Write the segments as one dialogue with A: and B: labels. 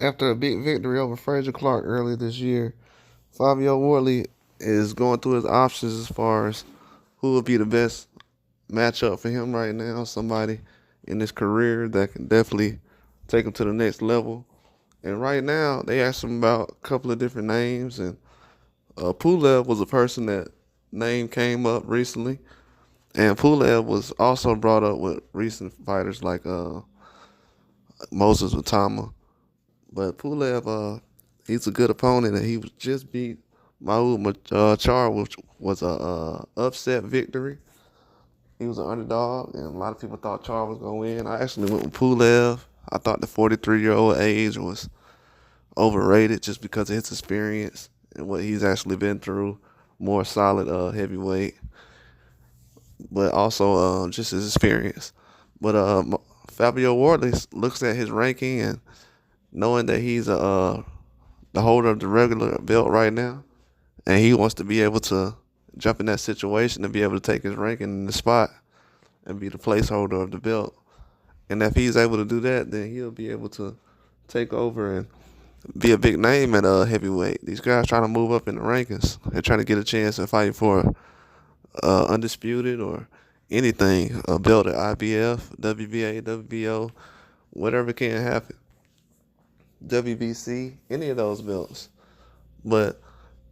A: After a big victory over Frazier Clark earlier this year, Fabio Wardley is going through his options as far as who would be the best matchup for him right now. Somebody in his career that can definitely take him to the next level. And right now, they asked him about a couple of different names, and Pulev was a person that name came up recently. And Pulev was also brought up with recent fighters like Moses Utama. But Pulev, he's a good opponent, and he was just beat Maud Char, which was a upset victory. He was an underdog, and a lot of people thought Char was gonna win. I actually went with Pulev. I thought the 43-year-old age was overrated just because of his experience and what he's actually been through. More solid heavyweight, but also just his experience. But Fabio Wardley looks at his ranking and knowing that he's the holder of the regular belt right now, and he wants to be able to jump in that situation and be able to take his ranking in the spot and be the placeholder of the belt. And if he's able to do that, then he'll be able to take over and be a big name at heavyweight. These guys trying to move up in the rankings. They're trying to get a chance to fight for undisputed or anything, a belt at IBF, WBA, WBO, whatever can happen. WBC, any of those belts. But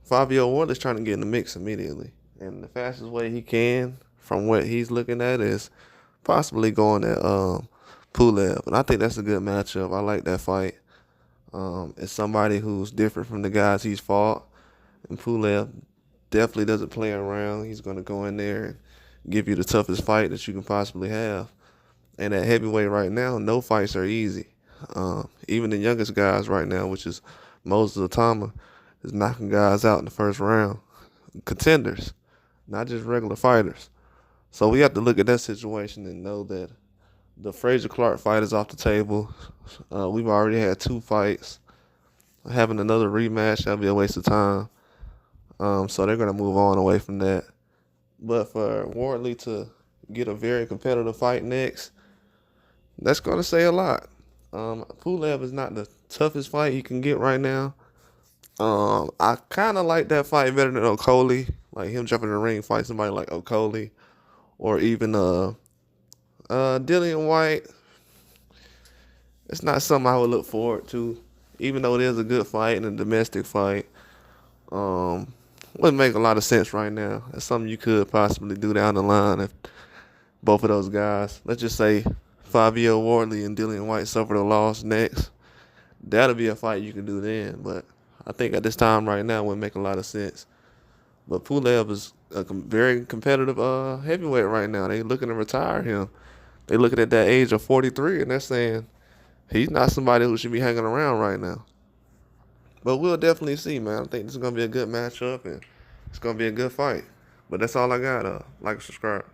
A: Fabio Wardley's trying to get in the mix immediately. And the fastest way he can, from what he's looking at, is possibly going at Pulev. And I think that's a good matchup. I like that fight. It's somebody who's different from the guys he's fought. And Pulev definitely doesn't play around. He's going to go in there and give you the toughest fight that you can possibly have. And at heavyweight right now, no fights are easy. Even the youngest guys right now, which is Moses Atama, is knocking guys out in the first round. Contenders, not just regular fighters. So we have to look at that situation and know that the Frazier Clark fight is off the table. We've already had 2 fights. Having another rematch, that'll be a waste of time. So they're going to move on away from that. But for Wardley to get a very competitive fight next, that's going to say a lot. Pulev is not the toughest fight you can get right now. I kind of like that fight better than Okolie. Like him jumping in the ring, fight somebody like Okolie. Or even Dillian White. It's not something I would look forward to. Even though it is a good fight and a domestic fight. Wouldn't make a lot of sense right now. That's something you could possibly do down the line if both of those guys, let's just say Fabio Wardley and Dillian White, suffered a loss next. That'll be a fight you can do then. But I think at this time right now it wouldn't make a lot of sense. But Pulev is a very competitive heavyweight right now. They looking to retire him. They looking at that age of 43 and they're saying he's not somebody who should be hanging around right now. But we'll definitely see, man. I think this is going to be a good matchup and it's going to be a good fight. But that's all I got. Like and subscribe.